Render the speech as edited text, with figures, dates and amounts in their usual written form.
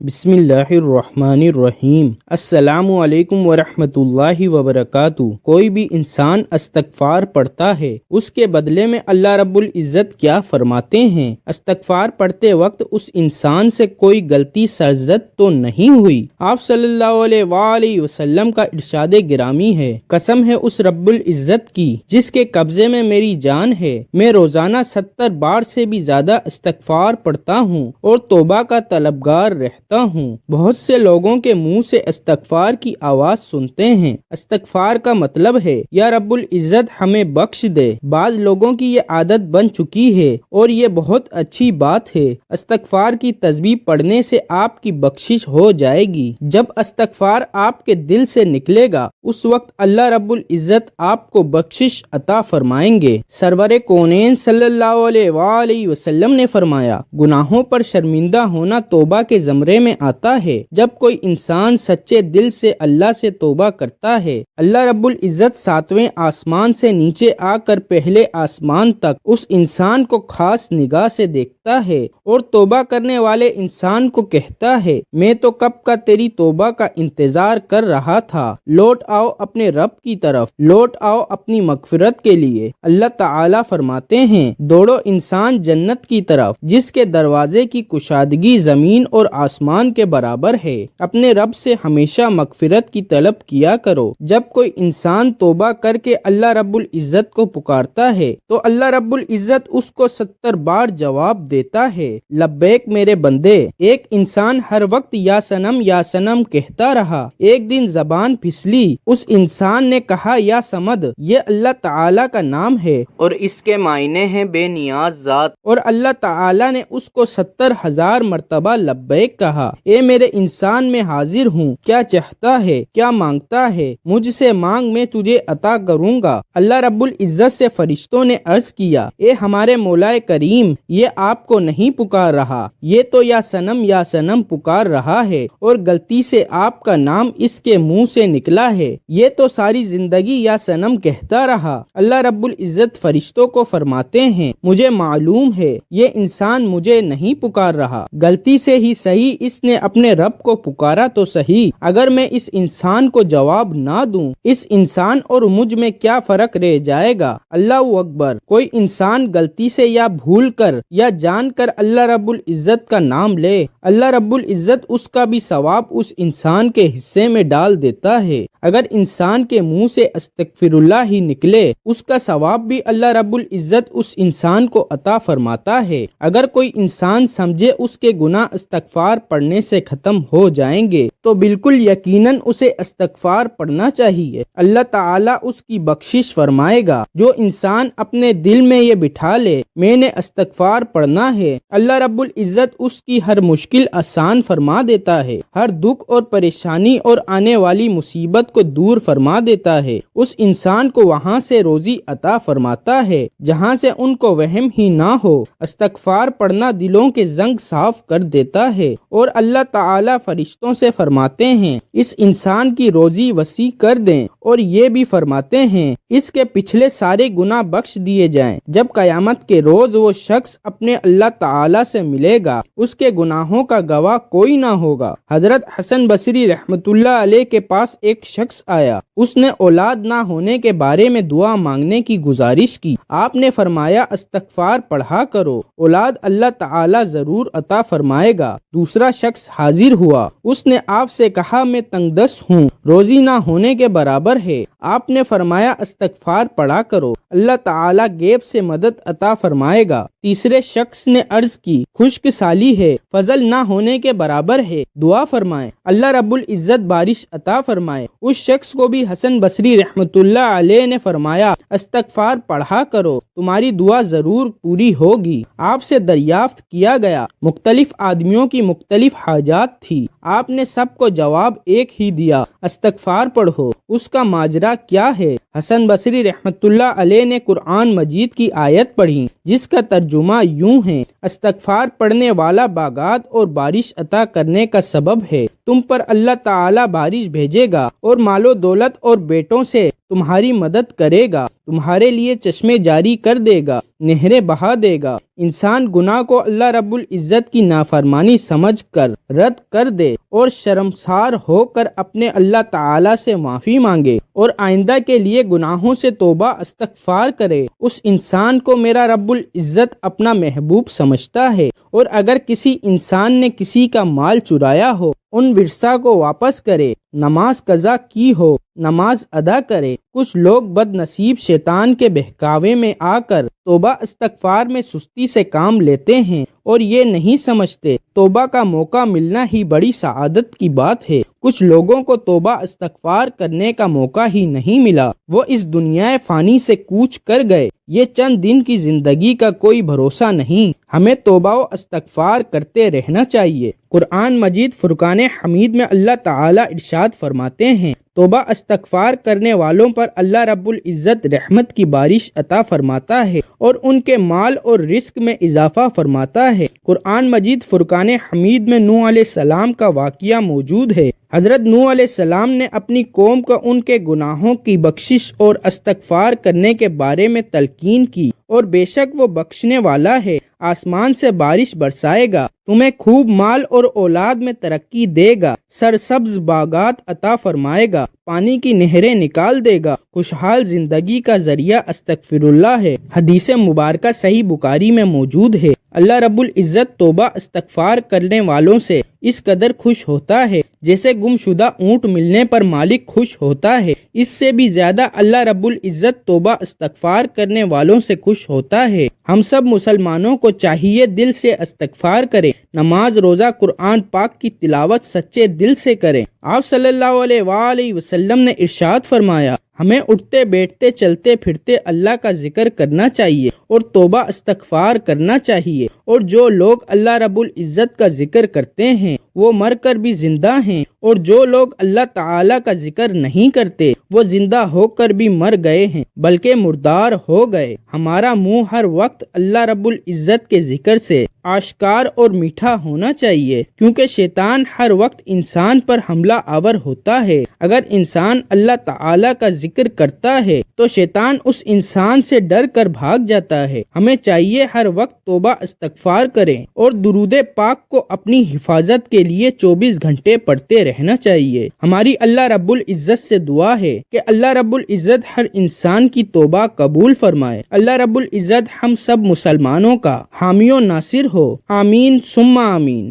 بسم اللہ الرحمن الرحیم۔ السلام علیکم ورحمۃ اللہ وبرکاتہ۔ کوئی بھی انسان استغفار پڑھتا ہے، اس کے بدلے میں اللہ رب العزت کیا فرماتے ہیں؟ استغفار پڑھتے وقت اس انسان سے کوئی غلطی سرزد تو نہیں ہوئی؟ آپ صلی اللہ علیہ وآلہ وسلم کا ارشاد گرامی ہے، قسم ہے اس رب العزت کی جس کے قبضے میں میری جان ہے، میں روزانہ 70 بار سے بھی زیادہ استغفار پڑھتا ہوں اور توبہ کا طلبگار رہتا ہوں۔ بہت سے لوگوں کے منہ سے استغفار کی آواز سنتے ہیں۔ استغفار کا مطلب ہے یا رب العزت ہمیں بخش دے۔ بعض لوگوں کی یہ عادت بن چکی ہے اور یہ بہت اچھی بات ہے۔ استغفار کی تسبیح پڑھنے سے آپ کی بخشش ہو جائے گی۔ جب استغفار آپ کے دل سے نکلے گا اس وقت اللہ رب العزت آپ کو بخشش عطا فرمائیں گے۔ سرور کونین صلی اللہ علیہ وآلہ وسلم نے فرمایا، گناہوں پر شرمندہ ہونا توبہ کے زمرے میں آتا ہے۔ جب کوئی انسان سچے دل سے اللہ سے توبہ کرتا ہے، اللہ رب العزت 7ویں آسمان سے نیچے آ کر پہلے آسمان تک اس انسان کو خاص نگاہ سے دیکھتا ہے اور توبہ کرنے والے انسان کو کہتا ہے، میں تو کب کا تیری توبہ کا انتظار کر رہا تھا، لوٹ آؤ اپنے رب کی طرف، لوٹ آؤ اپنی مغفرت کے لیے۔ اللہ تعالیٰ فرماتے ہیں، دوڑو انسان جنت کی طرف جس کے دروازے کی کشادگی زمین اور آسمان کے برابر ہے، اپنے رب سے ہمیشہ مغفرت کی طلب کیا کرو۔ جب کوئی انسان توبہ کر کے اللہ رب العزت کو پکارتا ہے تو اللہ رب العزت اس کو 70 بار جواب دیتا ہے، لبیک میرے بندے۔ ایک انسان ہر وقت یا سنم کہتا رہا، ایک دن زبان پھسلی، اس انسان نے کہا یا سمد، یہ اللہ تعالیٰ کا نام ہے اور اس کے معنی ہے بے نیاز ذات، اور اللہ تعالیٰ نے اس کو 70,000 مرتبہ لبیک کہا، اے میرے انسان میں حاضر ہوں، کیا چاہتا ہے، کیا مانگتا ہے، مجھ سے مانگ میں تجھے عطا کروں گا۔ اللہ رب العزت سے فرشتوں نے عرض کیا، اے ہمارے مولا کریم، یہ آپ کو نہیں پکار رہا، یہ تو یا سنم پکار رہا ہے اور غلطی سے آپ کا نام اس کے منہ سے نکلا ہے، یہ تو ساری زندگی یا سنم کہتا رہا۔ اللہ رب العزت فرشتوں کو فرماتے ہیں، مجھے معلوم ہے یہ انسان مجھے نہیں پکار رہا، غلطی سے ہی صحیح اس نے اپنے رب کو پکارا تو صحیح، اگر میں اس انسان کو جواب نہ دوں، اس انسان اور مجھ میں کیا فرق رہ جائے گا۔ اللہ اکبر۔ کوئی انسان غلطی سے یا بھول کر یا جان کر اللہ رب العزت کا نام لے، اللہ رب العزت اس کا بھی ثواب اس انسان کے حصے میں ڈال دیتا ہے۔ اگر انسان کے منہ سے استغفر اللہ ہی نکلے، اس کا ثواب بھی اللہ رب العزت اس انسان کو عطا فرماتا ہے۔ اگر کوئی انسان سمجھے اس کے گناہ استغفار پڑھنے سے ختم ہو جائیں گے تو بالکل یقیناً اسے استغفار پڑھنا چاہیے، اللہ تعالیٰ اس کی بخشش فرمائے گا۔ جو انسان اپنے دل میں یہ بٹھا لے میں نے استغفار پڑھنا ہے، اللہ رب العزت اس کی ہر مشکل آسان فرما دیتا ہے، ہر دکھ اور پریشانی اور آنے والی مصیبت کو دور فرما دیتا ہے، اس انسان کو وہاں سے روزی عطا فرماتا ہے جہاں سے ان کو وہم ہی نہ ہو۔ استغفار پڑھنا دلوں کے زنگ صاف کر دیتا ہے اور اللہ تعالیٰ فرشتوں سے فرماتے ہیں، اس انسان کی روزی وسیع کر دیں، اور یہ بھی فرماتے ہیں اس کے پچھلے سارے گناہ بخش دیے جائیں۔ جب قیامت کے روز وہ شخص اپنے اللہ تعالیٰ سے ملے گا، اس کے گناہوں کا گواہ کوئی نہ ہوگا۔ حضرت حسن بصری رحمۃ اللہ علیہ کے پاس ایک شخص آیا، اس نے اولاد نہ ہونے کے بارے میں دعا مانگنے کی گزارش کی۔ آپ نے فرمایا، استغفار پڑھا کرو، اولاد اللہ تعالیٰ ضرور عطا فرمائے گا۔ دوسرا شخص حاضر ہوا، اس نے آپ سے کہا، میں تنگ دست ہوں، روزی نہ ہونے کے برابر ہے۔ آپ نے فرمایا، استغفار پڑھا کرو، اللہ تعالیٰ غیب سے مدد عطا فرمائے گا۔ تیسرے شخص نے عرض کی، خشک سالی ہے، فضل نہ ہونے کے برابر ہے، دعا فرمائیں، اللہ رب العزت بارش عطا فرمائے۔ اس شخص کو بھی حسن بصری رحمۃ اللہ علیہ نے فرمایا، استغفار پڑھا کرو، تمہاری دعا ضرور پوری ہوگی۔ آپ سے دریافت کیا گیا، مختلف آدمیوں کی مختلف حاجات تھی، آپ نے سب کو جواب ایک ہی دیا، استغفار پڑھو۔ اس کا ماجرا کیا ہے؟ حسن بصری رحمۃ اللہ علیہ نے قرآن مجید کی آیت پڑھی جس کا ترجمہ یوں ہے، استغفار پڑھنے والا باغات اور بارش عطا کرنے کا سبب ہے۔ تم پر اللہ تعالی بارش بھیجے گا اور مال و دولت اور بیٹوں سے تمہاری مدد کرے گا، تمہارے لیے چشمے جاری کر دے گا، نہریں بہا دے گا۔ انسان گناہ کو اللہ رب العزت کی نافرمانی سمجھ کر رد کر دے اور شرمسار ہو کر اپنے اللہ تعالی سے معافی مانگے اور آئندہ کے لیے گناہوں سے توبہ استغفار کرے، اس انسان کو میرا رب العزت اپنا محبوب سمجھتا ہے۔ اور اگر کسی انسان نے کسی کا مال چرایا ہو، ان ورثہ کو واپس کرے، نماز قضا کی ہو، نماز ادا کرے۔ کچھ لوگ بد نصیب شیطان کے بہکاوے میں آ کر توبہ استغفار میں سستی سے کام لیتے ہیں اور یہ نہیں سمجھتے توبہ کا موقع ملنا ہی بڑی سعادت کی بات ہے۔ کچھ لوگوں کو توبہ استغفار کرنے کا موقع ہی نہیں ملا، وہ اس دنیا فانی سے کوچ کر گئے۔ یہ چند دن کی زندگی کا کوئی بھروسہ نہیں، ہمیں توبہ و استغفار کرتے رہنا چاہیے۔ قرآن مجید فرقان حمید میں اللہ تعالی ارشاد فرماتے ہیں، توبہ استغفار کرنے والوں پر اللہ رب العزت رحمت کی بارش عطا فرماتا ہے اور ان کے مال اور رزق میں اضافہ فرماتا ہے۔ قرآن مجید فرقان حمید میں نوح علیہ السلام کا واقعہ موجود ہے۔ حضرت نوح علیہ السلام نے اپنی قوم کو ان کے گناہوں کی بخشش اور استغفار کرنے کے بارے میں تلقین کی، اور بے شک وہ بخشنے والا ہے، آسمان سے بارش برسائے گا، تمہیں خوب مال اور اولاد میں ترقی دے گا، سرسبز باغات عطا فرمائے گا، پانی کی نہریں نکال دے گا۔ خوشحال زندگی کا ذریعہ استغفر اللہ ہے۔ حدیث مبارکہ صحیح بخاری میں موجود ہے۔ اللہ رب العزت توبہ استغفار کرنے والوں سے اس قدر خوش ہوتا ہے جیسے گمشدہ اونٹ ملنے پر مالک خوش ہوتا ہے، اس سے بھی زیادہ اللہ رب العزت توبہ استغفار کرنے والوں سے خوش ہوتا ہے۔ ہم سب مسلمانوں کو چاہیے دل سے استغفار کریں، نماز روزہ قرآن پاک کی تلاوت سچے دل سے کریں۔ آپ صلی اللہ علیہ وآلہ وسلم نے ارشاد فرمایا، ہمیں اٹھتے بیٹھتے چلتے پھرتے اللہ کا ذکر کرنا چاہیے اور توبہ استغفار کرنا چاہیے، اور جو لوگ اللہ رب العزت کا ذکر کرتے ہیں وہ مر کر بھی زندہ ہیں، اور جو لوگ اللہ تعالی کا ذکر نہیں کرتے وہ زندہ ہو کر بھی مر گئے ہیں بلکہ مردار ہو گئے۔ ہمارا منہ ہر وقت اللہ رب العزت کے ذکر سے آشکار اور میٹھا ہونا چاہیے، کیونکہ شیطان ہر وقت انسان پر حملہ آور ہوتا ہے۔ اگر انسان اللہ تعالی کا ذکر کرتا ہے تو شیطان اس انسان سے ڈر کر بھاگ جاتا ہے۔ ہمیں چاہیے ہر وقت توبہ استغفار کریں اور درود پاک کو اپنی حفاظت کے لیے 24 گھنٹے پڑھتے رہنا چاہیے۔ ہماری اللہ رب العزت سے دعا ہے کہ اللہ رب العزت ہر انسان کی توبہ قبول فرمائے۔ اللہ رب العزت ہم سب مسلمانوں کا حامی و ناصر ہو، آمین ثم آمین۔